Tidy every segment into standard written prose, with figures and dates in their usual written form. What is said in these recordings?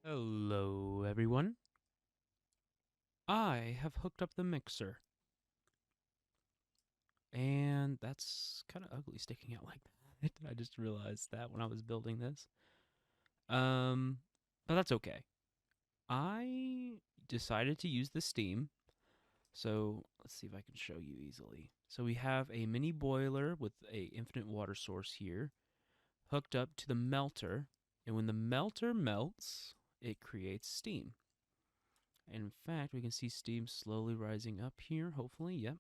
Hello, everyone. I have hooked up the mixer, and that's kind of ugly sticking out like that. I just realized that when I was building this. Um, but that's okay. I decided to use the steam, so let's see if I can show you easily. So we have a mini boiler with a infinite water source here, hooked up to the melter, and when the melter melts, it creates steam. And in fact, we can see steam slowly rising up here, hopefully. Yep.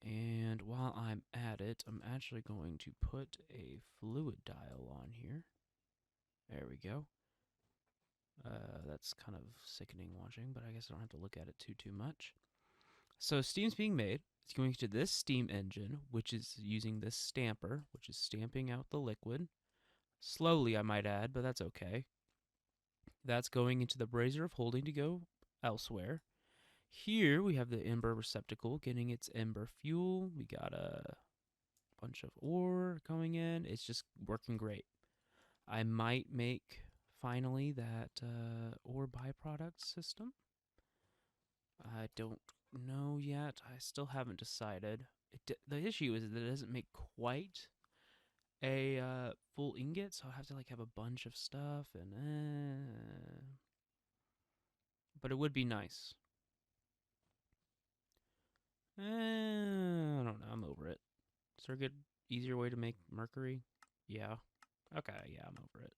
And while I'm at it, I'm actually going to put a fluid dial on here. There we go. That's kind of sickening watching, but I guess I don't have to look at it too much. So steam's being made. It's going to this steam engine, which is using this stamper, which is stamping out the liquid. Slowly, I might add, but that's okay. That's going into the brazier of holding to go elsewhere. Here we have the ember receptacle getting its ember fuel. We got a bunch of ore coming in. It's just working great. I might make finally that ore byproduct system. I don't know yet. I still haven't decided. The issue is that it doesn't make quite a full ingot, so I have to like have a bunch of stuff and but it would be nice. I don't know. I'm over it. Is there a good, easier way to make mercury? Yeah. Okay, yeah, I'm over it.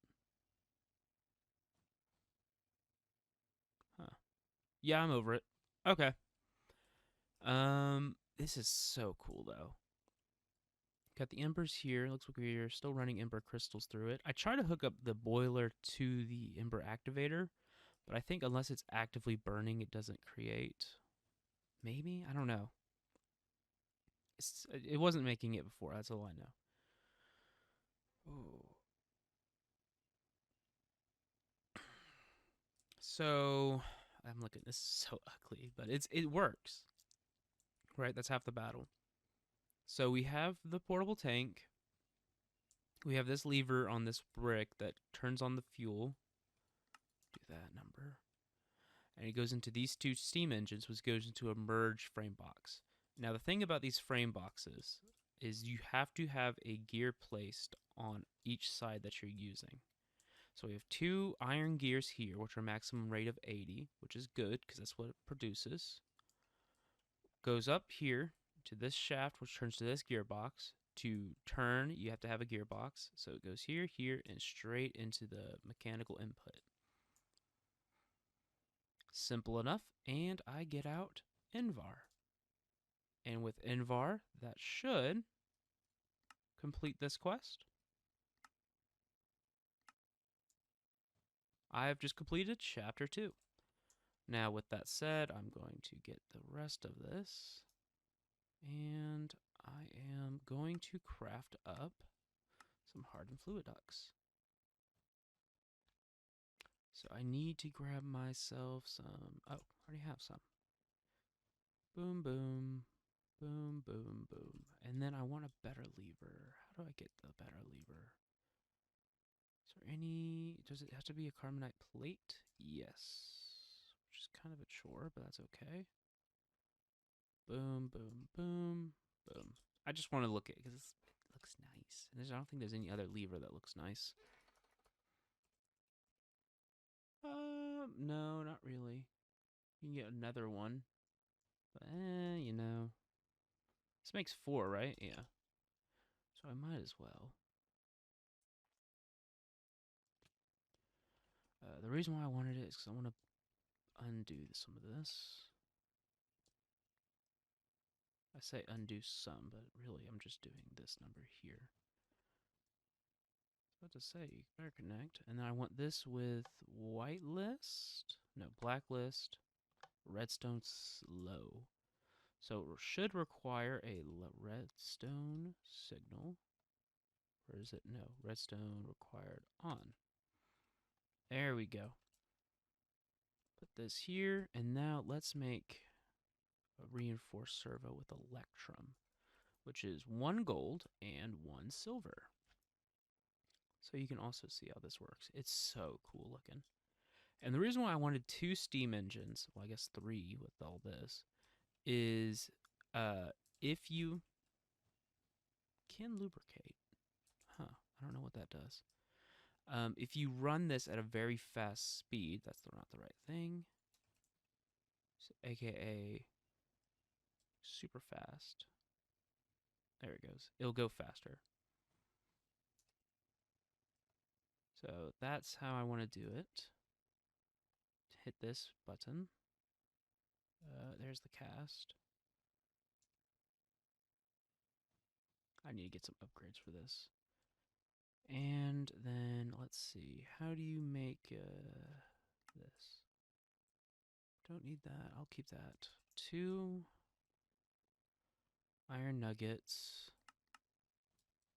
Huh. Yeah, I'm over it. Okay. This is so cool though. Got the embers here. Looks like we're still running ember crystals through it. I try to hook up the boiler to the ember activator, but I think unless it's actively burning, it doesn't create. Maybe? I don't know. It wasn't making it before. That's all I know. Ooh. So I'm looking. This is so ugly, but it works. Right? That's half the battle. So we have the portable tank. We have this lever on this brick that turns on the fuel. Do that number. And it goes into these two steam engines, which goes into a merge frame box. Now, the thing about these frame boxes is you have to have a gear placed on each side that you're using. So we have two iron gears here, which are maximum rate of 80, which is good because that's what it produces. Goes up here to this shaft, which turns to this gearbox. To turn, you have to have a gearbox. So it goes here, here, and straight into the mechanical input. Simple enough, and I get out Envar. And with Envar, that should complete this quest. I have just completed Chapter 2. Now, with that said, I'm going to get the rest of this, and I am going to craft up some hardened fluid ducts. So I need to grab myself some. Oh, I already have some. Boom, boom, boom, boom, boom. And then I want a better lever. How do I get the better lever? Is there any. Does it have to be a carbonite plate? Yes. Which is kind of a chore, but that's okay. Boom, boom, boom, boom. I just want to look at it because it looks nice. And I don't think there's any other lever that looks nice. No, not really. You can get another one. But, you know. This makes 4, right? Yeah. So I might as well. The reason why I wanted it is because I want to undo some of this. I say undo some, but really I'm just doing this number here. What to say, better connect. And then I want this with whitelist. No, blacklist. Redstone slow. So it should require a redstone signal. Or is it? No, redstone required on. There we go. Put this here, and now let's make a reinforced servo with electrum, which is 1 gold and 1 silver. So you can also see how this works. It's so cool looking. And the reason why I wanted 2 steam engines, well, I guess 3 with all this, is if you can lubricate. Huh, I don't know what that does. If you run this at a very fast speed, that's not the right thing, so aka super fast. There it goes. It'll go faster. So that's how I want to do it. Hit this button. There's the cast. I need to get some upgrades for this. And then let's see. How do you make this? Don't need that. I'll keep that. 2 iron nuggets,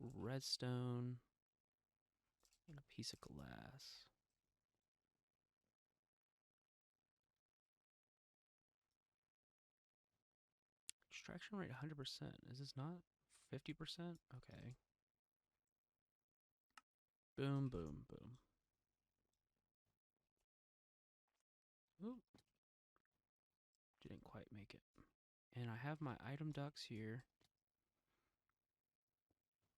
redstone, and a piece of glass. Extraction rate 100%. Is this not 50%? Okay. Boom, boom, boom. Ooh. Didn't quite make it. And I have my item ducks here.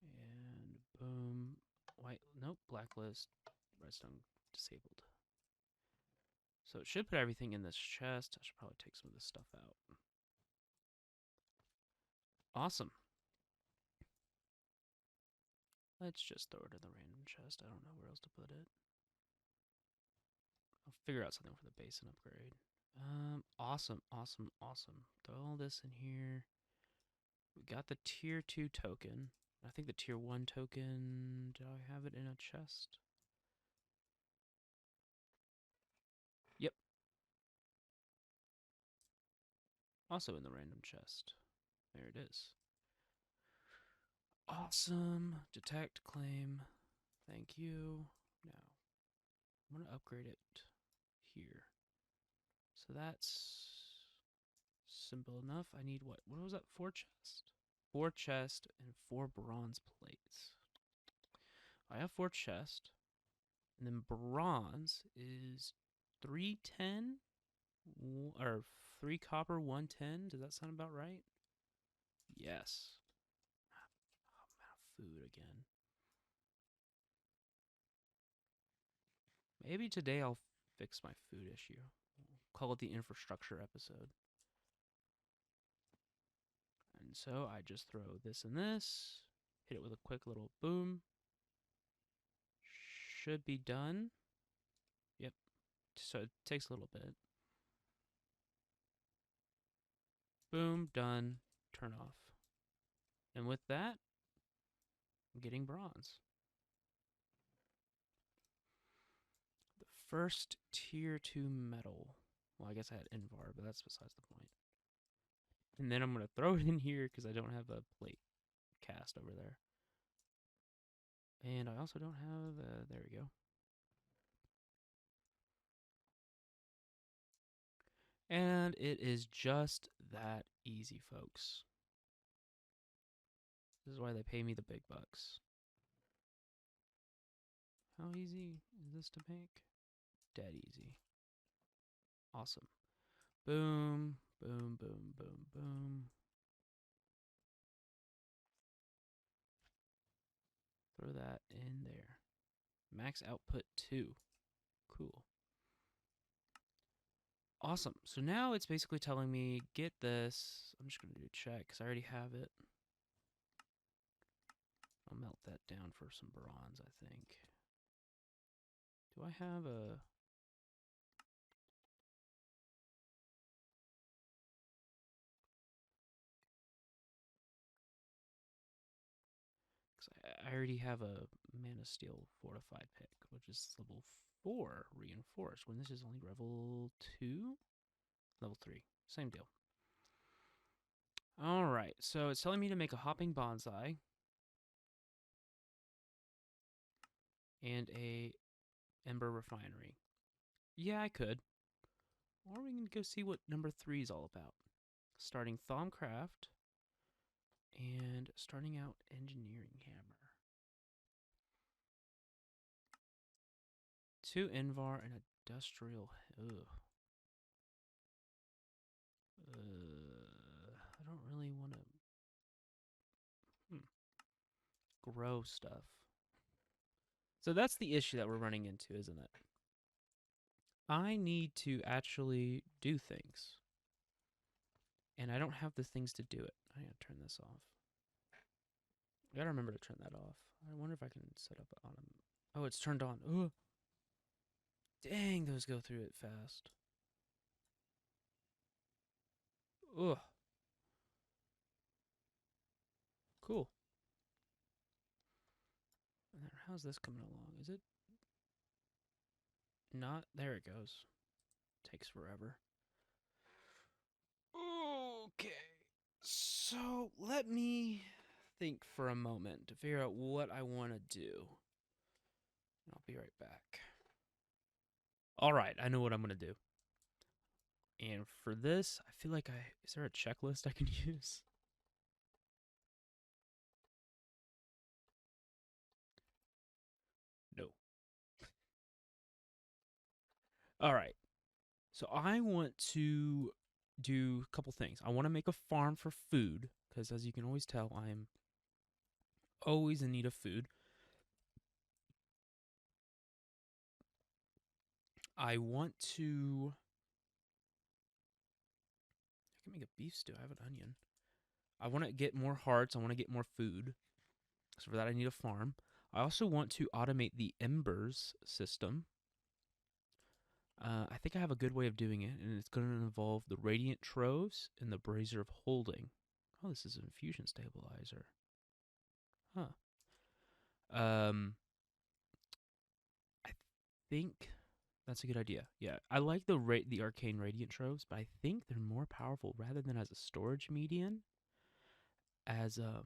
And boom. White, nope, blacklist, redstone disabled. So it should put everything in this chest. I should probably take some of this stuff out. Awesome. Let's just throw it in the random chest. I don't know where else to put it. I'll figure out something for the basin upgrade. Awesome, awesome, awesome. Throw all this in here. We got the tier 2 token. I think the tier 1 token, do I have it in a chest? Yep. Also in the random chest. There it is. Awesome. Detect, claim. Thank you. Now, I'm going to upgrade it here. So that's simple enough. I need what? What was that? 4 chests? 4 chests and 4 bronze plates. I have 4 chests. And then bronze is 310 or 3 copper, 110. Does that sound about right? Yes. Oh, I'm out of food again. Maybe today I'll fix my food issue. Call it the infrastructure episode. And so I just throw this and this, hit it with a quick little boom. Should be done. Yep. So it takes a little bit. Boom, done. Turn off. And with that, I'm getting bronze. The first tier 2 metal. Well, I guess I had Invar, but that's besides the point. And then I'm going to throw it in here because I don't have a plate cast over there. And I also don't have, there we go. And it is just that easy, folks. This is why they pay me the big bucks. How easy is this to make? Dead easy. Awesome. Boom, boom, boom, boom, boom. Throw that in there. Max output 2. Cool. Awesome. So now it's basically telling me, get this. I'm just going to do a check because I already have it. I'll melt that down for some bronze, I think. Do I have a... I already have a Mana Steel Fortified pick, which is level 4 reinforced, when this is only level 2? Level 3. Same deal. Alright, so it's telling me to make a hopping bonsai and a Ember refinery. Yeah, I could. Or we can go see what number 3 is all about. Starting Thaumcraft and starting out Engineering Hammer. 2 Invar and a Industrial. Ugh. I don't really want to grow stuff. So that's the issue that we're running into, isn't it? I need to actually do things. And I don't have the things to do it. I gotta turn this off. I gotta remember to turn that off. I wonder if I can set up on them. Oh, it's turned on. Ugh. Dang, those go through it fast. Ugh. Cool. And how's this coming along? Is it not? There it goes. Takes forever. Okay. So let me think for a moment to figure out what I want to do. I'll be right back. All right, I know what I'm going to do. And for this, I feel like is there a checklist I can use? No. All right. So I want to do a couple things. I want to make a farm for food because, as you can always tell, I'm always in need of food. I want to. I can make a beef stew. I have an onion. I want to get more hearts. I want to get more food. So for that, I need a farm. I also want to automate the Embers system. I think I have a good way of doing it, and it's going to involve the Radiant Troves and the Brazier of Holding. Oh, this is an infusion stabilizer. Huh. I think that's a good idea. Yeah, I like the Arcane Radiant Troves, but I think they're more powerful rather than as a storage median, as a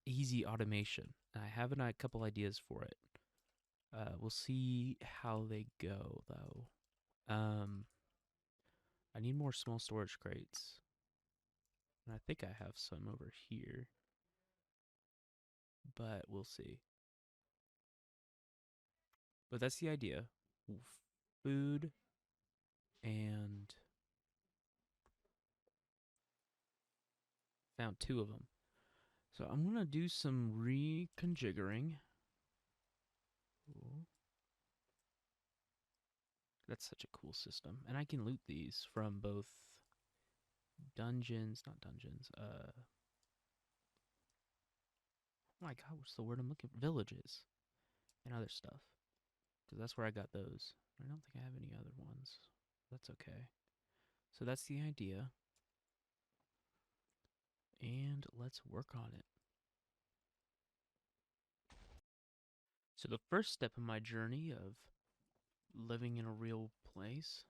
easy automation. I have a couple ideas for it. We'll see how they go, though. I need more small storage crates. And I think I have some over here. But we'll see. But that's the idea. Food and found 2 of them. So I'm going to do some reconfiguring. Ooh. That's such a cool system. And I can loot these from both dungeons, not dungeons, oh my god, what's the word I'm looking for? Villages and other stuff. Because that's where I got those. I don't think I have any other ones. That's okay. So that's the idea. And let's work on it. So the first step in my journey of living in a real place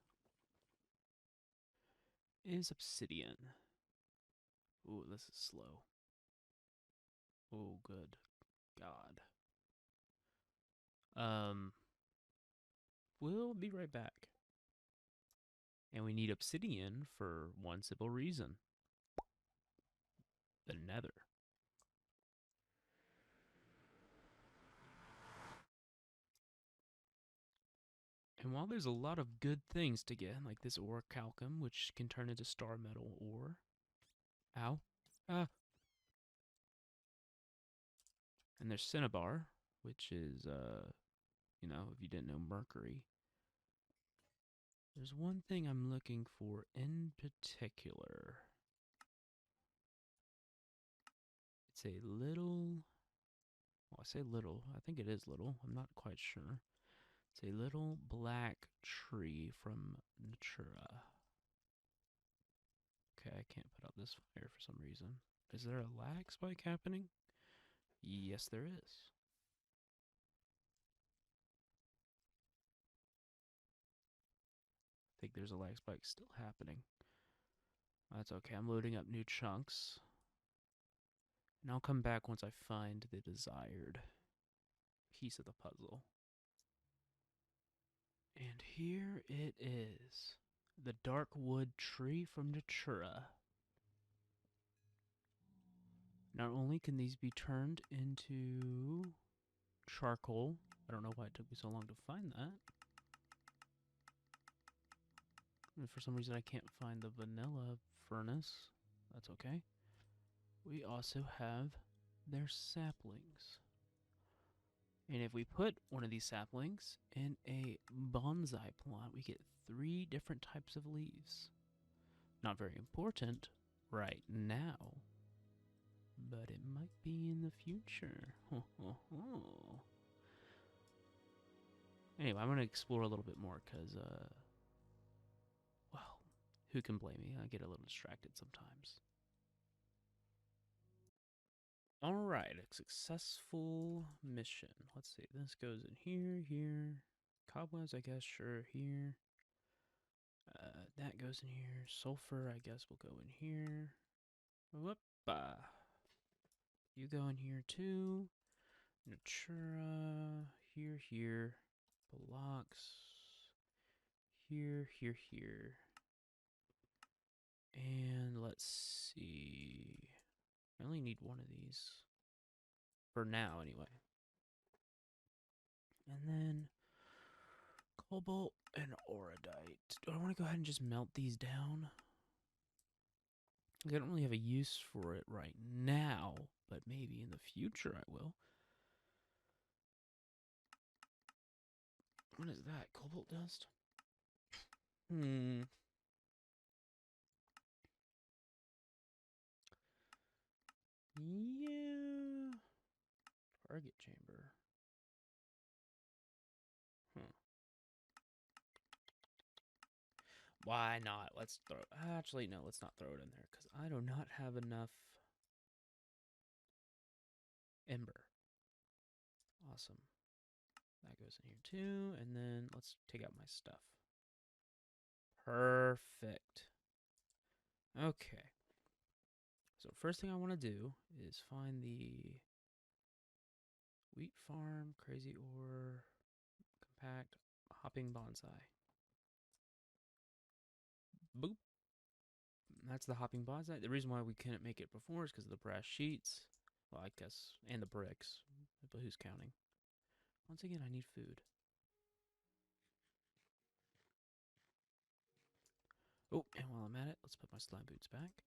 is obsidian. Ooh, this is slow. Oh, good God. We'll be right back. And we need obsidian for one simple reason. The nether. And while there's a lot of good things to get, like this orichalcum, which can turn into star metal ore. Ow. Ah. And there's cinnabar, which is, you know, if you didn't know, mercury. There's one thing I'm looking for in particular. It's a little, well, I say little, I think it is little, I'm not quite sure. It's a little black tree from Natura. Okay, I can't put out this fire for some reason. Is there a lag spike happening? Yes, there is. I think there's a lag spike still happening. That's okay, I'm loading up new chunks. And I'll come back once I find the desired piece of the puzzle. And here it is. The dark wood tree from Natura. Not only can these be turned into charcoal, I don't know why it took me so long to find that. And for some reason I can't find the vanilla furnace. That's okay. We also have their saplings. And if we put one of these saplings in a bonsai plant, we get 3 different types of leaves. Not very important right now, but it might be in the future. Anyway, I'm going to explore a little bit more because, well, who can blame me? I get a little distracted sometimes. Alright, a successful mission. Let's see, this goes in here. Cobwebs, I guess, sure, here. That goes in here. Sulfur, I guess, will go in here. Whoop-ah. You go in here too. Natura, here. Blocks, here. And let's see. I only need one of these. For now, anyway. And then cobalt and orodite. Do I want to go ahead and just melt these down? I don't really have a use for it right now, but maybe in the future I will. What is that? Cobalt dust? Yeah. Target chamber. Why not? Let's throw... Actually, no, let's not throw it in there, because I do not have enough Ember. Awesome. That goes in here too, and then let's take out my stuff. Perfect. Okay. So first thing I want to do is find the wheat farm, crazy ore, compact, hopping bonsai. Boop. That's the hopping bonsai. The reason why we couldn't make it before is because of the brass sheets. Well, I guess, and the bricks. But who's counting? Once again, I need food. Oh, and while I'm at it, let's put my slime boots back.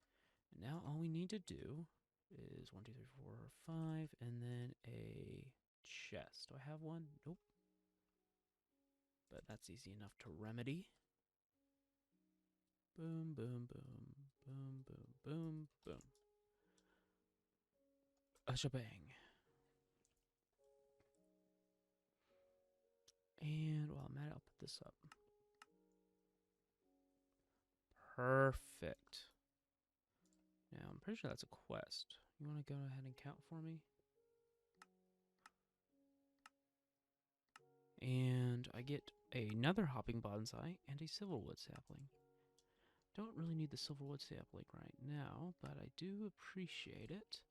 And now all we need to do is 1, 2, 3, 4, 5, and then a chest. Do I have one? Nope. But that's easy enough to remedy. Boom. A shebang. And while I'm at it, I'll put this up. Perfect. Now, I'm pretty sure that's a quest. You want to go ahead and count for me? And I get another hopping bonsai and a silverwood sapling. Don't really need the silverwood sapling right now, but I do appreciate it.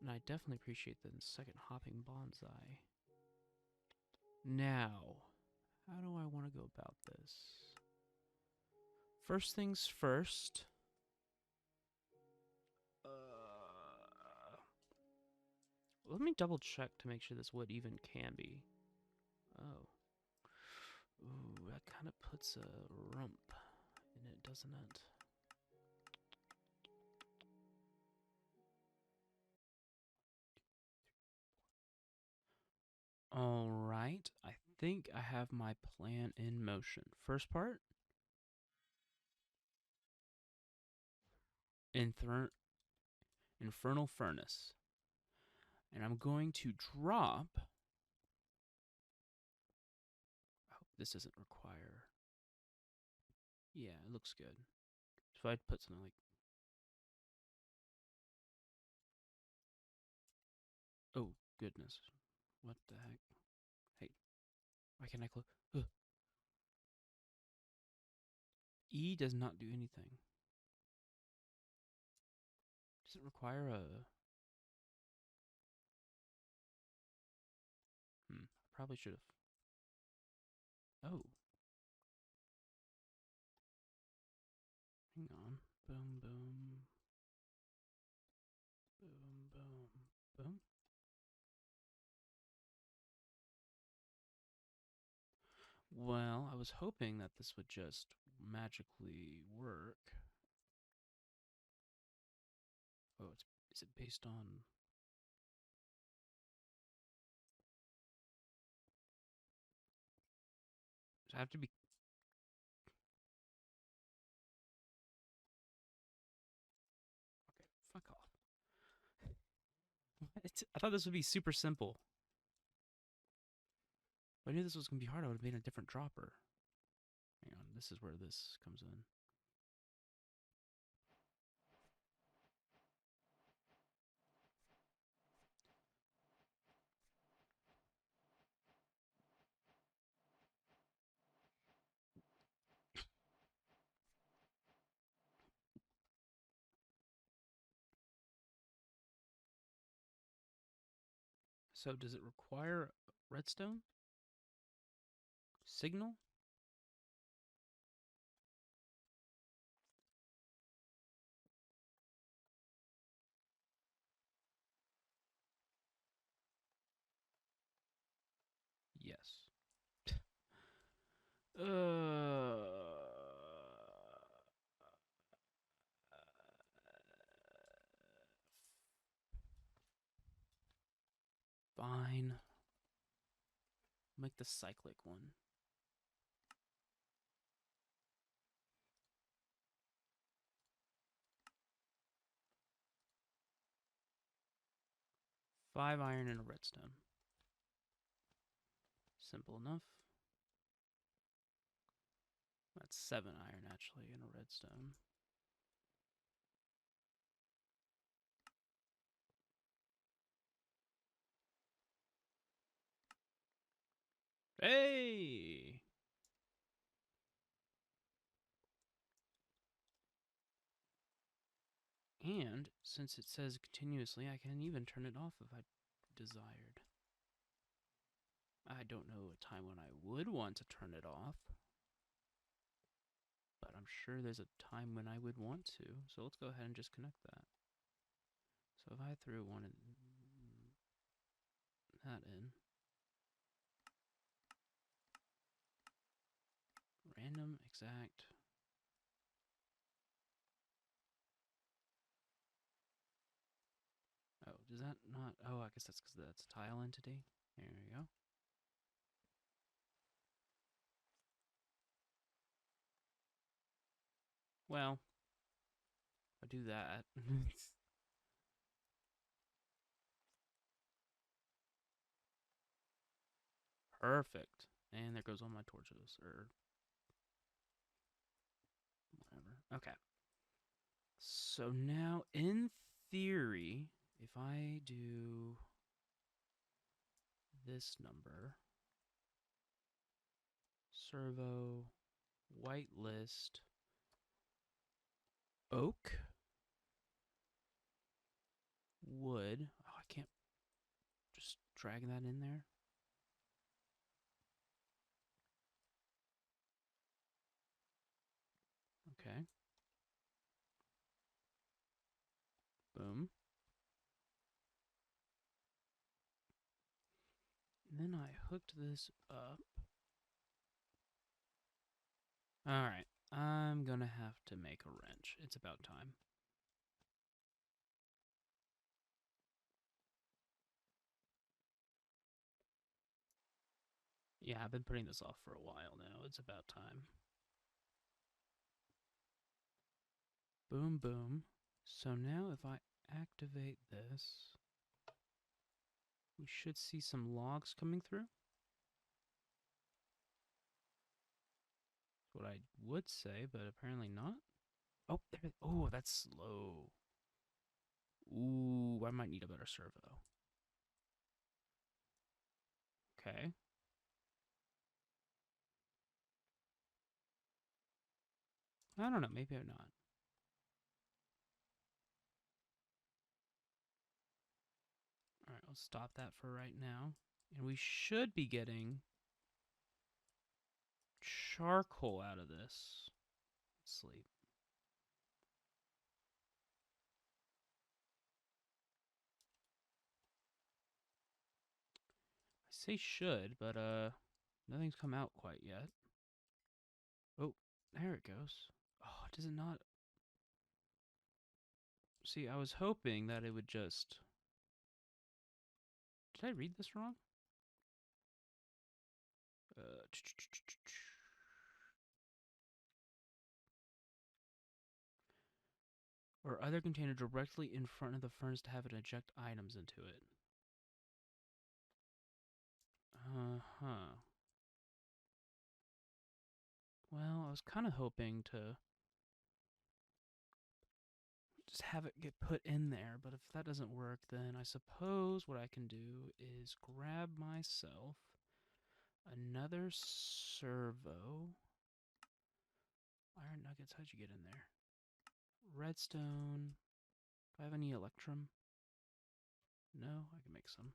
And I definitely appreciate the second hopping bonsai. Now, how do I want to go about this? First things first. Let me double check to make sure this wood even can be. Oh. Ooh, that kind of puts a rump in it, doesn't it? Alright, I think I have my plan in motion. First part. Infernal Furnace. And I'm going to drop... I hope this doesn't require... Yeah, it looks good. So I'd put something like... Oh, goodness. What the heck? Hey, why can't I close? E does not do anything. Does it require a... I probably should have. Oh. Hang on. Boom. Well, I was hoping that this would just magically work. Oh, is it based on? Does it have to be? Okay, fuck off. What? I thought this would be super simple. If I knew this was gonna be hard, I would have made a different dropper. Hang on, this is where this comes in. So does it require redstone? Signal? Yes. Fine. Make the cyclic one. Five iron and a redstone. Simple enough. That's 7 iron actually and a redstone. Hey! And since it says continuously, I can even turn it off if I desired. I don't know a time when I would want to turn it off, but I'm sure there's a time when I would want to. So let's go ahead and just connect that. So if I threw one in that in, random exact. Oh, does that not? Oh, I guess that's because that's a tile entity. There we go. Well, if I do that. Perfect. And there goes all my torches, or whatever. Okay. So now, in theory, if I do this number, servo, whitelist, oak, wood. Oh, I can't just drag that in there. Okay. Boom. And then I hooked this up. Alright. I'm gonna have to make a wrench. It's about time. Yeah, I've been putting this off for a while now. It's about time. Boom, boom. So now if I activate this, we should see some logs coming through. That's what I would say, but apparently not. Oh, there. Oh, that's slow. Ooh, I might need a better servo. Okay. I don't know. Maybe I'm not. All right, let's stop that for right now. And we should be getting charcoal out of this. Sleep. I say should, but nothing's come out quite yet. Oh, There it goes. Oh, does it not? See, I was hoping that it would just... Did I read this wrong? Uh, or other container directly in front of the furnace to have it eject items into it. Uh-huh. Well, I was kind of hoping to just have it get put in there, but if that doesn't work, then I suppose what I can do is grab myself another servo. Iron nuggets, how'd you get in there? Redstone. Do I have any electrum? No, I can make some.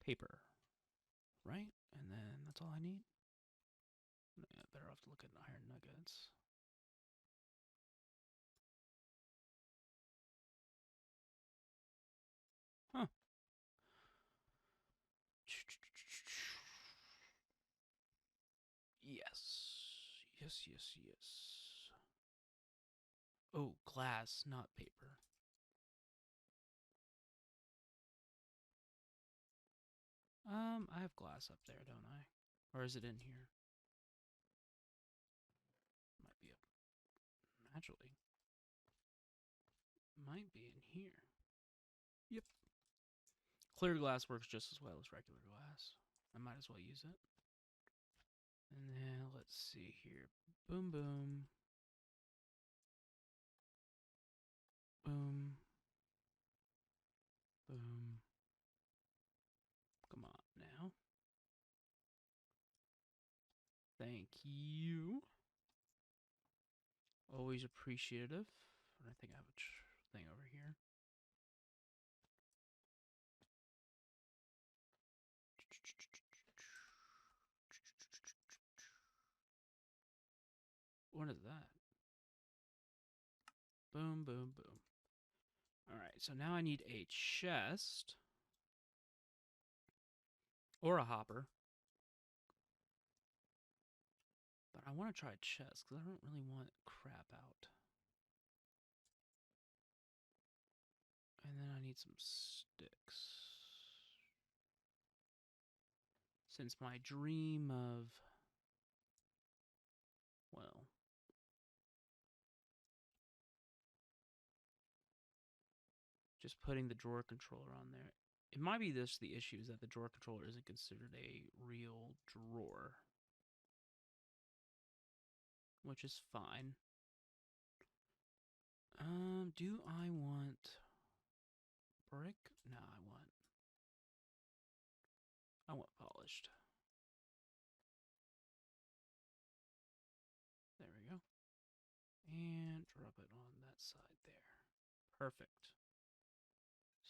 Paper, right? And then that's all I need. Yeah, better off to look at iron nuggets. Huh. Yes. Yes, yes, yes. Oh, glass, not paper. I have glass up there, don't I? Or is it in here? Might be up. Naturally. Might be in here. Yep. Clear glass works just as well as regular glass. I might as well use it. And then let's see here. Boom, boom. Boom. Boom. Come on now. Thank you. Always appreciative. And I think I have a thing over here. What is that? Boom, boom, boom. Alright, so now I need a chest. Or a hopper. But I want to try a chest, because I don't really want crap out. And then I need some sticks. Since my dream of... Well... just putting the drawer controller on there. It might be this the issue is that the drawer controller isn't considered a real drawer. Which is fine. Do I want brick? No, I want polished. There we go. And drop it on that side there. Perfect.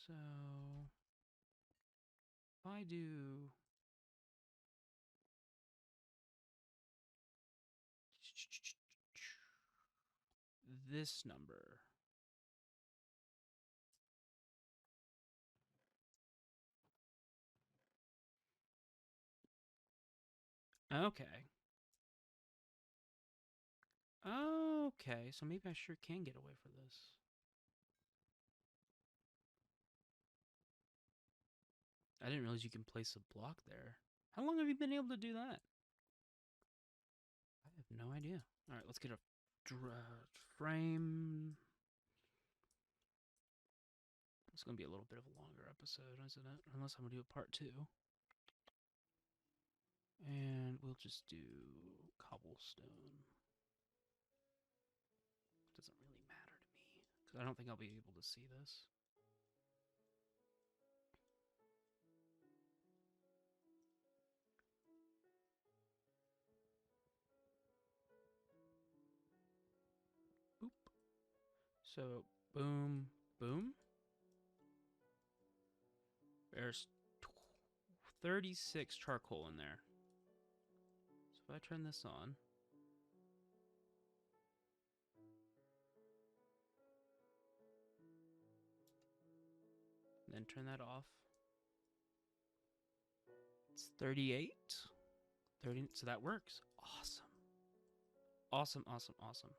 So if I do this number, okay. Okay, so maybe I sure can get away for this. I didn't realize you can place a block there. How long have you been able to do that? I have no idea. All right, let's get a frame. It's going to be a little bit of a longer episode, isn't it? Unless I'm going to do a part 2. And we'll just do cobblestone. Doesn't really matter to me, because I don't think I'll be able to see this. Boop. So, boom, boom. There's 36 charcoal in there. So if I turn this on, then turn that off. It's 38. 30, so that works. Awesome. Awesome, awesome, awesome.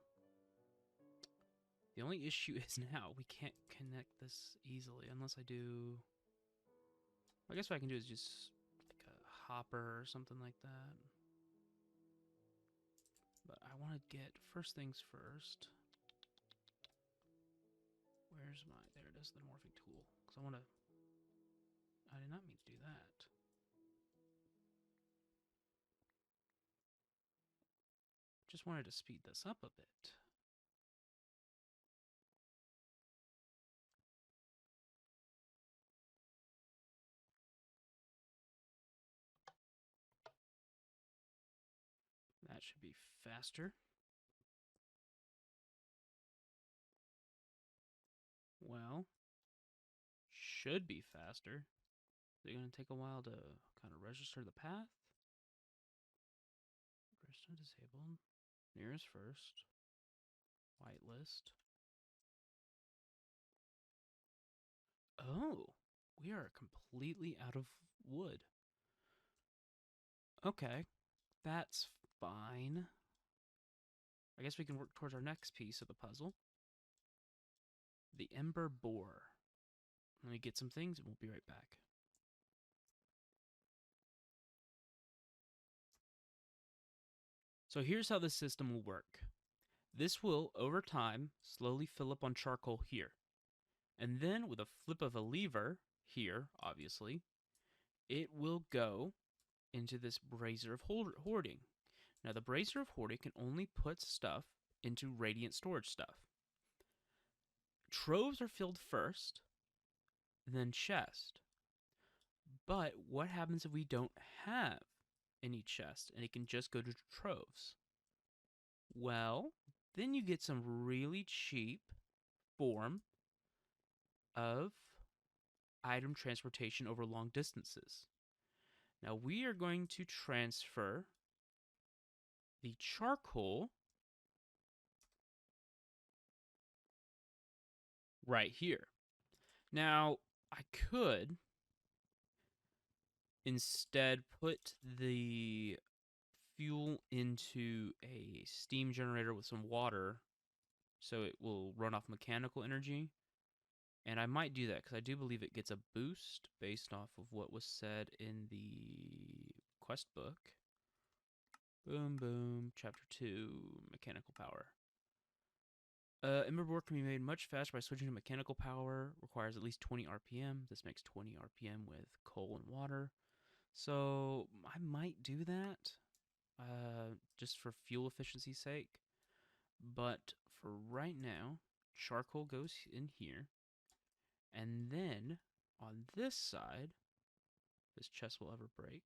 The only issue is now we can't connect this easily unless I do... I guess what I can do is just like a hopper or something like that. But I want to get, first things first. Where's my, there it is, the morphing tool. Because I want to, I did not mean to do that. Just wanted to speed this up a bit. That should be faster. Well, should be faster. Is it going to take a while to kind of register the path? Redstone disabled. Nearest first. Whitelist. Oh, we are completely out of wood. Okay, that's fine. I guess we can work towards our next piece of the puzzle. The Ember boar. Let me get some things and we'll be right back. So here's how this system will work. This will, over time, slowly fill up on charcoal here. And then with a flip of a lever, here, obviously, it will go into this brazier of hoarding. Now the brazier of hoarding can only put stuff into radiant storage stuff. Troves are filled first, then chest. But what happens if we don't have any chest and it can just go to troves? Well, then you get some really cheap form of item transportation over long distances. Now we are going to transfer the charcoal right here. Now, I could instead put the fuel into a steam generator with some water so it will run off mechanical energy. And I might do that because I do believe it gets a boost based off of what was said in the quest book. Boom, boom, chapter 2, mechanical power. Ember board can be made much faster by switching to mechanical power. Requires at least 20 RPM. This makes 20 RPM with coal and water. So I might do that just for fuel efficiency's sake. But for right now, charcoal goes in here. And then on this side, this chest will ever break.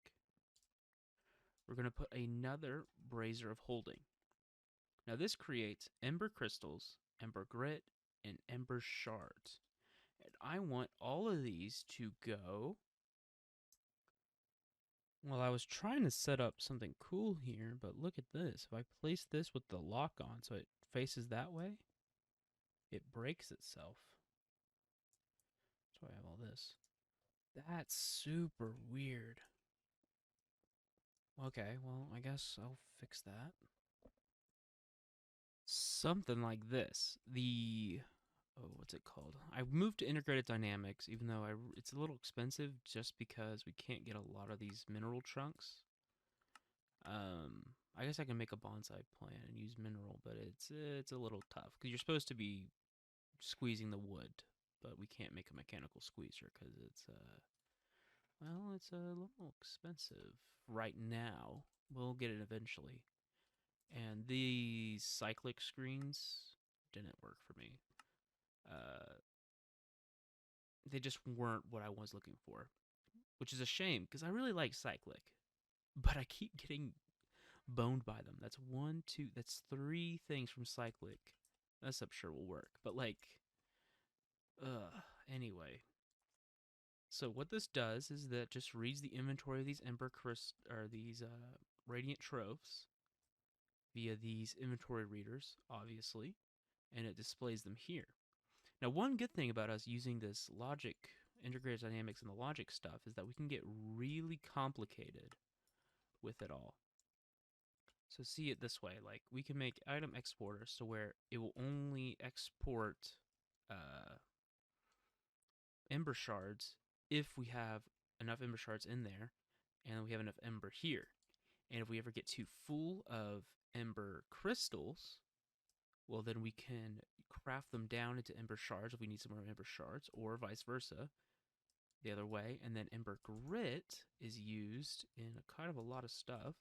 We're going to put another brazier of holding. Now this creates ember crystals, ember grit, and ember shards. And I want all of these to go... Well, I was trying to set up something cool here, but look at this. If I place this with the lock on so it faces that way, it breaks itself. That's why I have all this. That's super weird. Okay, well, I guess I'll fix that. Something like this. Oh, what's it called? I moved to integrated dynamics, even though it's a little expensive just because we can't get a lot of these mineral chunks. I guess I can make a bonsai plant and use mineral, but it's a little tough because you're supposed to be squeezing the wood, but we can't make a mechanical squeezer because well, it's a little expensive right now. We'll get it eventually. And these cyclic screens didn't work for me. They just weren't what I was looking for, which is a shame because I really like cyclic, but I keep getting boned by them. That's that's 3 things from cyclic. That's I'm sure will work, but like, anyway. So what this does is that just reads the inventory of these these radiant troves via these inventory readers, obviously, and it displays them here. Now, one good thing about us using this logic integrated dynamics and the logic stuff is that we can get really complicated with it all. So see it this way, like we can make item exporters to where it will only export uh, Ember shards if we have enough Ember shards in there and we have enough Ember here. And if we ever get too full of Ember crystals, well, then we can craft them down into Ember shards if we need some more Ember shards, or vice versa, the other way. And then Ember grit is used in a kind of a lot of stuff,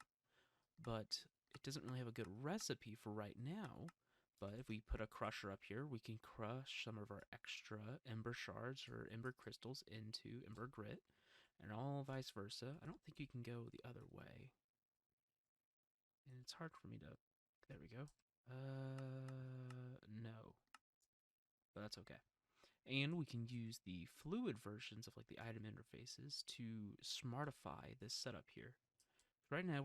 but it doesn't really have a good recipe for right now. But if we put a crusher up here, we can crush some of our extra Ember shards or Ember crystals into Ember grit, and all vice versa. I don't think you can go the other way. And it's hard for me to... There we go. No. But that's okay. And we can use the fluid versions of like the item interfaces to smartify this setup here. Right now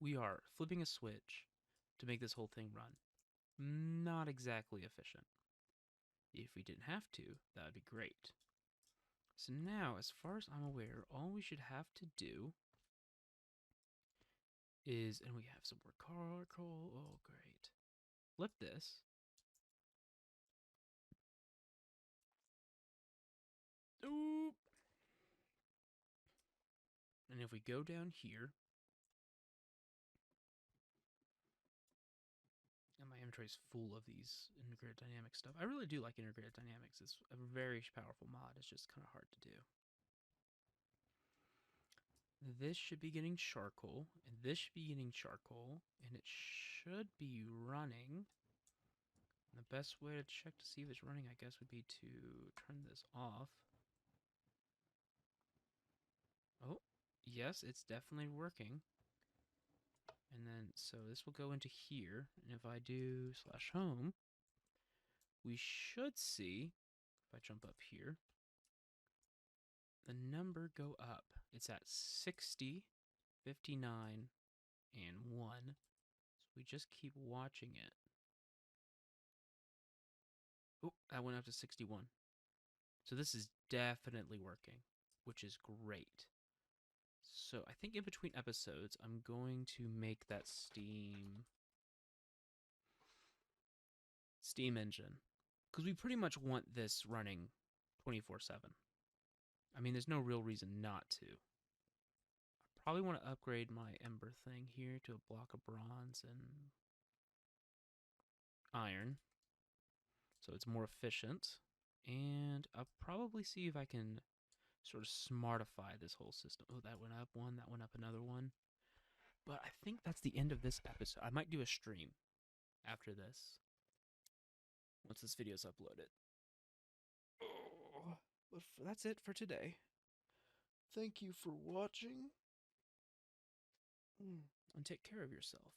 we are flipping a switch to make this whole thing run. Not exactly efficient. If we didn't have to, that would be great. So now, as far as I'm aware, all we should have to do is, and we have some more charcoal. Oh, great. Flip this. Oop. And if we go down here, and my inventory is full of these integrated dynamic stuff. I really do like integrated dynamics. It's a very powerful mod. It's just kind of hard to do. This should be getting charcoal, and this should be getting charcoal, and it should be running. And the best way to check to see if it's running, I guess, would be to turn this off. Oh, yes, it's definitely working. And then, so this will go into here, and if I do /home, we should see, if I jump up here, the number go up. It's at 60, 59, and 1. So we just keep watching it. Oh, that went up to 61. So this is definitely working, which is great. So I think in between episodes, I'm going to make that Steam engine, because we pretty much want this running 24/7. I mean, there's no real reason not to. I probably want to upgrade my Ember thing here to a block of bronze and iron, so it's more efficient. And I'll probably see if I can sort of smartify this whole system. Oh, that went up one, that went up another one. But I think that's the end of this episode. I might do a stream after this, once this video's uploaded. Oh, but that's it for today. Thank you for watching. And take care of yourself.